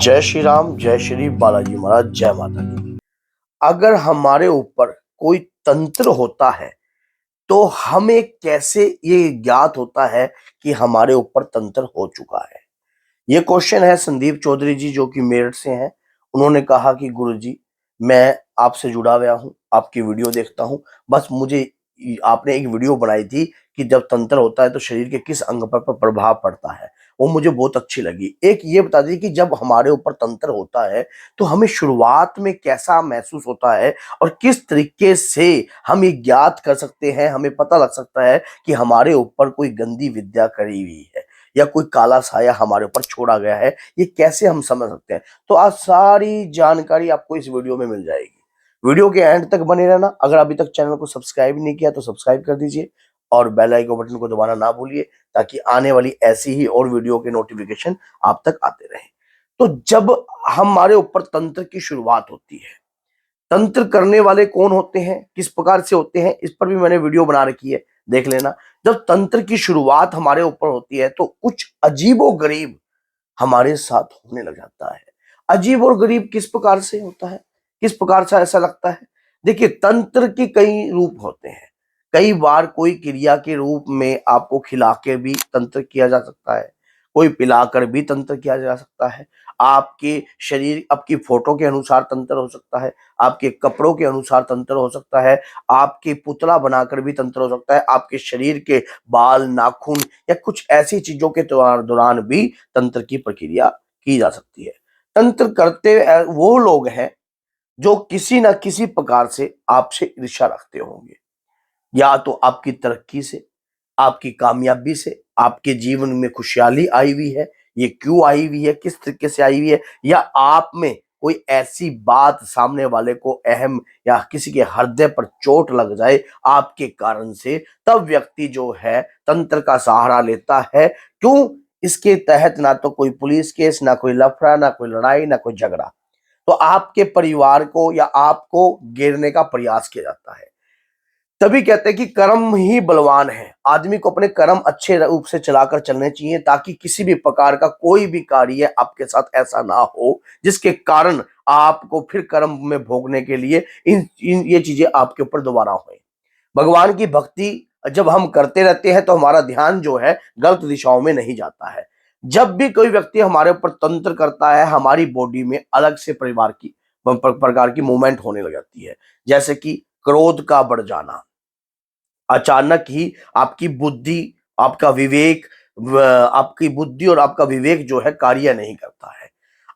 जय श्री राम, जय श्री बालाजी महाराज, जय माता दी। अगर हमारे ऊपर कोई तंत्र होता है तो हमें कैसे ये ज्ञात होता है कि हमारे ऊपर तंत्र हो चुका है? ये क्वेश्चन है संदीप चौधरी जी जो कि मेरठ से हैं। उन्होंने कहा कि गुरुजी, मैं आपसे जुड़ा हुआ हूँ, आपकी वीडियो देखता हूँ। बस मुझे आपने एक वीडियो बनाई थी कि जब तंत्र होता है तो शरीर के किस अंग पर प्रभाव पड़ता है, वो मुझे बहुत अच्छी लगी। एक ये बता दीजिए कि जब हमारे ऊपर तंत्र होता है तो हमें शुरुआत में कैसा महसूस होता है और किस तरीके से हम ये ज्ञात कर सकते हैं, हमें पता लग सकता है कि हमारे ऊपर कोई गंदी विद्या करी हुई है या कोई काला साया हमारे ऊपर छोड़ा गया है, ये कैसे हम समझ सकते हैं? तो आज सारी जानकारी आपको इस वीडियो में मिल जाएगी। वीडियो के एंड तक बने रहना। अगर अभी तक चैनल को सब्सक्राइब नहीं किया तो सब्सक्राइब कर दीजिए और बेल आइकन बटन को दबाना ना भूलिए ताकि आने वाली ऐसी ही और वीडियो के नोटिफिकेशन आप तक आते रहें। तो जब हमारे ऊपर तंत्र की शुरुआत होती है, तंत्र करने वाले कौन होते हैं, किस प्रकार से होते हैं, इस पर भी मैंने वीडियो बना रखी है, देख लेना। जब तंत्र की शुरुआत हमारे ऊपर होती है तो कुछ अजीबोगरीब हमारे साथ होने लग जाता है। अजीब और गरीब किस प्रकार से होता है, किस प्रकार से ऐसा लगता है? देखिए, तंत्र के कई रूप होते हैं। कई बार कोई क्रिया के रूप में आपको खिला के भी तंत्र किया जा सकता है, कोई पिलाकर भी तंत्र किया जा सकता है। आपके शरीर, आपकी फोटो के अनुसार तंत्र हो सकता है, आपके कपड़ों के अनुसार तंत्र हो सकता है, आपके पुतला बनाकर भी तंत्र हो सकता है, आपके शरीर के बाल, नाखून या कुछ ऐसी चीजों के दौरान भी तंत्र की प्रक्रिया की जा सकती है। तंत्र करते वो लोग हैं जो किसी ना किसी प्रकार से आपसे ईर्ष्या रखते होंगे, या तो आपकी तरक्की से, आपकी कामयाबी से, आपके जीवन में खुशहाली आई हुई है, ये क्यों आई हुई है, किस तरीके से आई हुई है, या आप में कोई ऐसी बात सामने वाले को अहम या किसी के हृदय पर चोट लग जाए आपके कारण से, तब व्यक्ति जो है तंत्र का सहारा लेता है। क्यों? इसके तहत ना तो कोई पुलिस केस, ना कोई लफड़ा, ना कोई लड़ाई, ना कोई झगड़ा, तो आपके परिवार को या आपको घेरने का प्रयास किया जाता है। तभी कहते हैं कि कर्म ही बलवान है। आदमी को अपने कर्म अच्छे रूप से चलाकर चलने चाहिए ताकि किसी भी प्रकार का कोई भी कार्य आपके साथ ऐसा ना हो जिसके कारण आपको फिर कर्म में भोगने के लिए इन ये चीजें आपके ऊपर दोबारा हों। भगवान की भक्ति जब हम करते रहते हैं तो हमारा ध्यान जो है गलत दिशाओं में नहीं जाता है। जब भी कोई व्यक्ति हमारे ऊपर तंत्र करता है, हमारी बॉडी में अलग से परिवार की प्रकार की मूवमेंट होने लग जाती है। जैसे कि क्रोध का बढ़ जाना, अचानक ही आपकी बुद्धि, आपका विवेक, आपकी बुद्धि और आपका विवेक जो है कार्य नहीं करता है।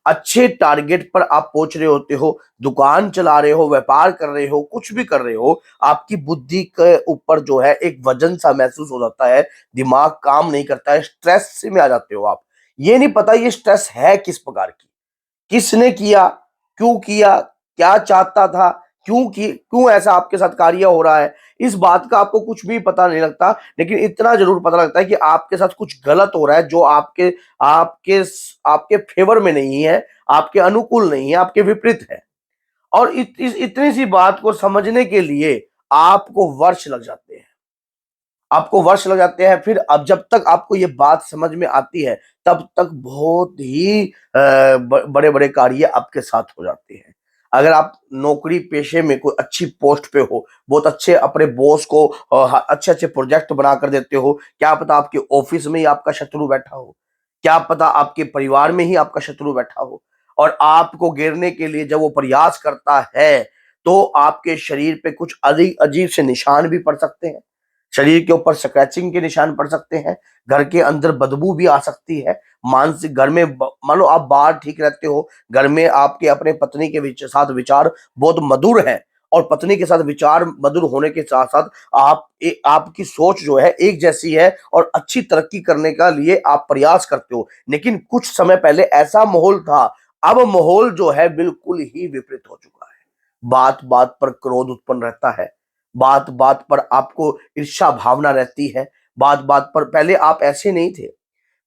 अच्छे टारगेट पर आप पहुंच रहे होते हो, दुकान चला रहे हो, व्यापार कर रहे हो, कुछ भी कर रहे हो, आपकी बुद्धि के ऊपर जो है एक वजन सा महसूस हो जाता है, दिमाग काम नहीं करता है, स्ट्रेस में आ जाते हो आप। ये नहीं पता ये स्ट्रेस है किस प्रकार की, किसने किया, क्यों किया, क्या चाहता था, क्यों ऐसा आपके साथ कार्य हो रहा है, इस बात का आपको कुछ भी पता नहीं लगता। लेकिन इतना जरूर पता लगता है कि आपके साथ कुछ गलत हो रहा है जो आपके आपके आपके फेवर में नहीं है, आपके अनुकूल नहीं है, आपके विपरीत है। और इतनी सी बात को समझने के लिए आपको वर्ष लग जाते हैं, आपको वर्ष लग जाते हैं। फिर अब जब तक आपको ये बात समझ में आती है तब तक बहुत ही बड़े बड़े कार्य आपके साथ हो जाते हैं। अगर आप नौकरी पेशे में कोई अच्छी पोस्ट पे हो, बहुत अच्छे अपने बॉस को अच्छे अच्छे प्रोजेक्ट बना कर देते हो, क्या पता आपके ऑफिस में ही आपका शत्रु बैठा हो, क्या पता आपके परिवार में ही आपका शत्रु बैठा हो, और आपको घेरने के लिए जब वो प्रयास करता है तो आपके शरीर पे कुछ अजीब अजीब से निशान भी पड़ सकते हैं। शरीर के ऊपर स्क्रैचिंग के निशान पड़ सकते हैं, घर के अंदर बदबू भी आ सकती है, मानसिक घर में मान लो आप बाहर ठीक रहते हो, घर में आपके अपने पत्नी के साथ विचार बहुत मधुर है, और पत्नी के साथ विचार मधुर होने के साथ साथ आपकी सोच जो है एक जैसी है और अच्छी तरक्की करने का लिए आप प्रयास करते हो। लेकिन कुछ समय पहले ऐसा माहौल था, अब माहौल जो है बिल्कुल ही विपरीत हो चुका है। बात बात पर क्रोध उत्पन्न रहता है, बात बात पर आपको ईर्ष्या भावना रहती है, बात बात पर पहले आप ऐसे नहीं थे।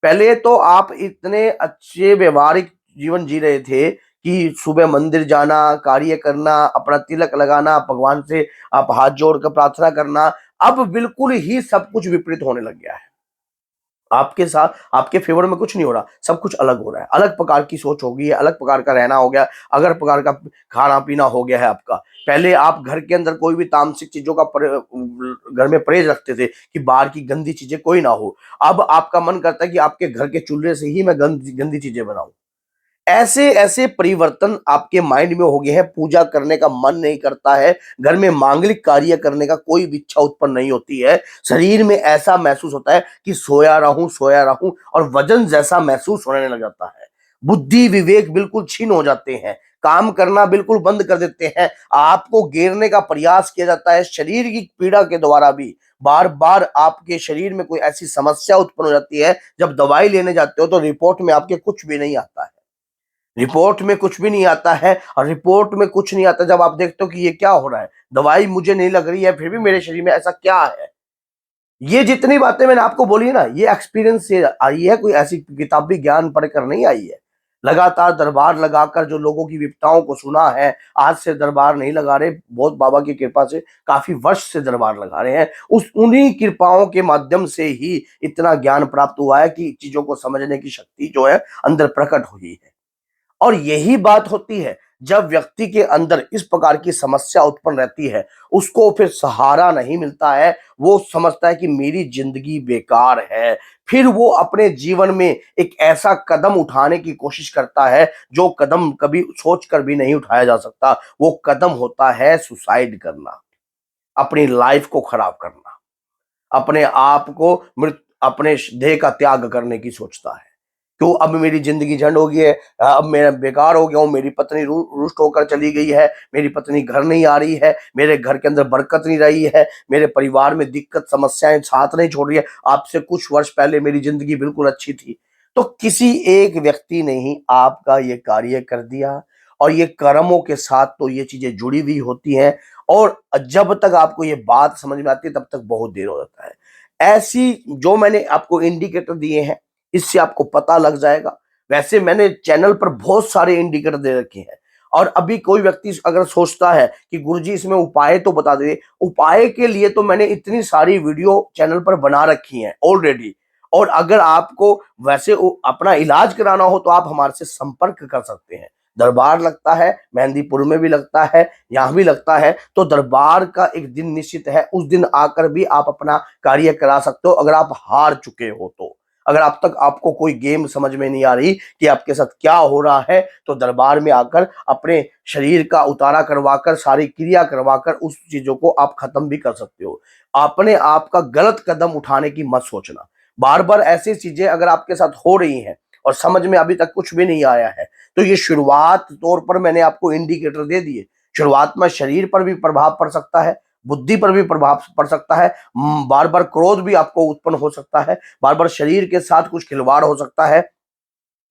पहले तो आप इतने अच्छे व्यवहारिक जीवन जी रहे थे कि सुबह मंदिर जाना, कार्य करना, अपना तिलक लगाना, भगवान से आप हाथ जोड़कर प्रार्थना करना, अब बिल्कुल ही सब कुछ विपरीत होने लग गया है। आपके साथ आपके फेवर में कुछ नहीं हो रहा, सब कुछ अलग हो रहा है, अलग प्रकार की सोच हो गई है, अलग प्रकार का रहना हो गया, अलग प्रकार का खाना पीना हो गया है आपका। पहले आप घर के अंदर कोई भी तामसिक चीजों का घर में परहेज रखते थे कि बाहर की गंदी चीजें कोई ना हो। अब आपका मन करता है कि आपके घर के चूल्हे से ही मैं गंदी गंदी चीजें बनाऊं। ऐसे ऐसे परिवर्तन आपके माइंड में हो गए हैं, पूजा करने का मन नहीं करता है, घर में मांगलिक कार्य करने का कोई भी इच्छा उत्पन्न नहीं होती है। शरीर में ऐसा महसूस होता है कि सोया रहूं और वजन जैसा महसूस होने लग जाता है। बुद्धि विवेक बिल्कुल छीन हो जाते हैं, काम करना बिल्कुल बंद कर देते हैं। आपको घेरने का प्रयास किया जाता है शरीर की पीड़ा के द्वारा भी। बार बार आपके शरीर में कोई ऐसी समस्या उत्पन्न हो जाती है, जब दवाई लेने जाते हो तो रिपोर्ट में आपके कुछ भी नहीं आता है। रिपोर्ट में कुछ भी नहीं आता है, और रिपोर्ट में कुछ नहीं आता जब आप देखते हो कि ये क्या हो रहा है, दवाई मुझे नहीं लग रही है फिर भी मेरे शरीर में ऐसा क्या है। ये जितनी बातें मैंने आपको बोली ना, ये एक्सपीरियंस से आई है, कोई ऐसी किताबी ज्ञान पढ़कर नहीं आई है। लगातार दरबार लगाकर जो लोगों की विपताओं को सुना है, आज से दरबार नहीं लगा रहे, बहुत बाबा की कृपा से काफी वर्ष से दरबार लगा रहे हैं। उस उन्हीं कृपाओं के माध्यम से ही इतना ज्ञान प्राप्त हुआ है कि चीजों को समझने की शक्ति जो है अंदर प्रकट हुई है। और यही बात होती है, जब व्यक्ति के अंदर इस प्रकार की समस्या उत्पन्न रहती है, उसको फिर सहारा नहीं मिलता है, वो समझता है कि मेरी जिंदगी बेकार है। फिर वो अपने जीवन में एक ऐसा कदम उठाने की कोशिश करता है जो कदम कभी सोच कर भी नहीं उठाया जा सकता। वो कदम होता है सुसाइड करना, अपनी लाइफ को खराब करना, अपने आप को अपने देह का त्याग करने की सोचता है। क्यों, अब मेरी जिंदगी झंड हो गई है, अब मैं बेकार हो गया हूँ, मेरी पत्नी रुष्ट होकर चली गई है, मेरी पत्नी घर नहीं आ रही है, मेरे घर के अंदर बरकत नहीं रही है, मेरे परिवार में दिक्कत समस्याएं साथ नहीं छोड़ रही है। आपसे कुछ वर्ष पहले मेरी जिंदगी बिल्कुल अच्छी थी। तो किसी एक व्यक्ति ने ही आपका ये कार्य कर दिया, और ये कर्मों के साथ तो ये चीजें जुड़ी हुई होती हैं। और जब तक आपको ये बात समझ में आती है तब तक बहुत देर हो जाता है। ऐसी जो मैंने आपको इंडिकेटर दिए हैं, इससे आपको पता लग जाएगा। वैसे मैंने चैनल पर बहुत सारे इंडिकेटर दे रखे हैं, और अभी कोई व्यक्ति अगर सोचता है कि गुरुजी इसमें उपाय तो बता दे, उपाय के लिए तो मैंने इतनी सारी वीडियो चैनल पर बना रखी हैं ऑलरेडी। और अगर आपको वैसे अपना इलाज कराना हो तो आप हमारे से संपर्क कर सकते हैं। दरबार लगता है, मेहंदीपुर में भी लगता है, यहाँ भी लगता है। तो दरबार का एक दिन निश्चित है, उस दिन आकर भी आप अपना कार्य करा सकते हो, अगर आप हार चुके हो तो। अगर अब तक आपको कोई गेम समझ में नहीं आ रही कि आपके साथ क्या हो रहा है, तो दरबार में आकर अपने शरीर का उतारा करवाकर, सारी क्रिया करवाकर उस चीजों को आप खत्म भी कर सकते हो। अपने आप का गलत कदम उठाने की मत सोचना। बार बार ऐसी चीजें अगर आपके साथ हो रही हैं और समझ में अभी तक कुछ भी नहीं आया है, तो ये शुरुआत तौर पर मैंने आपको इंडिकेटर दे दिए। शुरुआत में शरीर पर भी प्रभाव पड़ सकता है, बुद्धि पर भी प्रभाव पड़ सकता है, बार बार क्रोध भी आपको उत्पन्न हो सकता है, बार बार शरीर के साथ कुछ खिलवाड़ हो सकता है,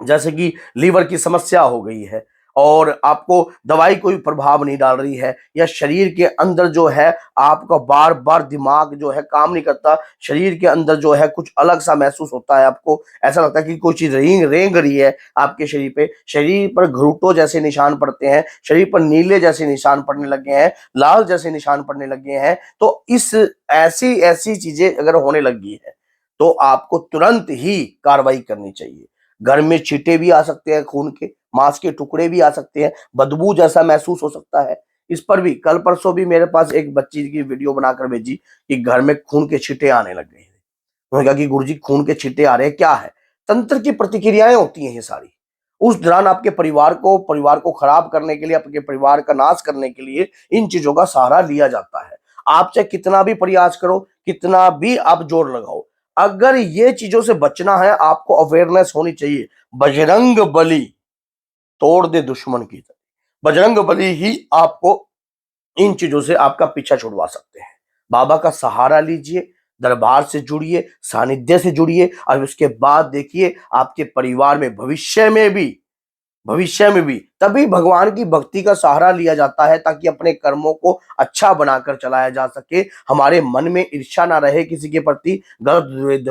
जैसे कि लीवर की समस्या हो गई है, और आपको दवाई कोई प्रभाव नहीं डाल रही है, या शरीर के अंदर जो है आपका बार बार दिमाग जो है काम नहीं करता, शरीर के अंदर जो है कुछ अलग सा महसूस होता है, आपको ऐसा लगता है कि कोई चीज रेंग रेंग रही है आपके शरीर पे, शरीर पर घुटनों जैसे निशान पड़ते हैं, शरीर पर नीले जैसे निशान पड़ने लगे हैं, लाल जैसे निशान पड़ने लगे हैं। तो इस ऐसी ऐसी चीजें अगर होने लगी है, तो आपको तुरंत ही कार्रवाई करनी चाहिए। घर में छींटे भी आ सकते हैं, खून के मांस के टुकड़े भी आ सकते हैं, बदबू जैसा महसूस हो सकता है। इस पर भी कल परसों भी मेरे पास एक बच्ची की वीडियो बनाकर भेजी कि घर में खून के छींटे आने लग गए हैं। उन्होंने कहा कि गुरुजी खून के छींटे आ रहे हैं, क्या है? तंत्र की प्रतिक्रियाएं होती हैं ये सारी। उस दौरान आपके परिवार को खराब करने के लिए, आपके परिवार का नाश करने के लिए इन चीजों का सहारा लिया जाता है। आप चाहे कितना भी प्रयास करो, कितना भी आप जोर लगाओ, अगर ये चीजों से बचना है, आपको अवेयरनेस होनी चाहिए। बजरंग बली तोड़ दे दुश्मन की तरह, बजरंग बली ही आपको इन चीजों से आपका पीछा छुड़वा सकते हैं। बाबा का सहारा लीजिए, दरबार से जुड़िए, सानिध्य से जुड़िए, और उसके बाद देखिए आपके परिवार में भविष्य में भी तभी भगवान की भक्ति का सहारा लिया जाता है, ताकि अपने कर्मों को अच्छा बनाकर चलाया जा सके। हमारे मन में ईर्ष्या ना रहे किसी के प्रति, गलत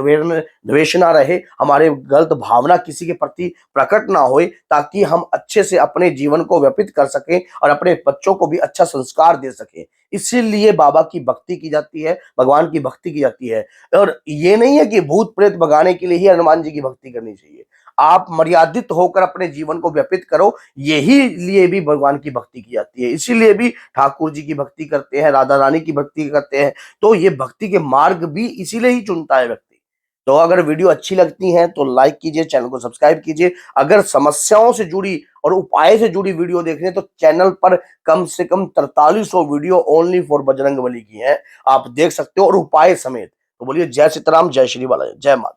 द्वेष ना रहे, हमारे गलत भावना किसी के प्रति प्रकट ना होए, ताकि हम अच्छे से अपने जीवन को व्यतीत कर सकें और अपने बच्चों को भी अच्छा संस्कार दे सकें। इसीलिए बाबा की भक्ति की जाती है, भगवान की भक्ति की जाती है। और ये नहीं है कि भूत प्रेत भगाने के लिए ही हनुमान जी की भक्ति करनी चाहिए। आप मर्यादित होकर अपने जीवन को व्यतीत करो, यही लिए भी भगवान की भक्ति की जाती है। इसीलिए भी ठाकुर जी की भक्ति करते हैं, राधा रानी की भक्ति करते हैं। तो ये भक्ति के मार्ग भी इसीलिए ही चुनता है व्यक्ति। तो अगर वीडियो अच्छी लगती है तो लाइक कीजिए, चैनल को सब्सक्राइब कीजिए। अगर समस्याओं से जुड़ी और उपाय से जुड़ी वीडियो देखनी है तो चैनल पर कम से कम 4300 video only for Bajrang Bali की है, आप देख सकते हो, और उपाय समेत। तो बोलिए जय सीताराम, जय श्री बालाजी, जय माता।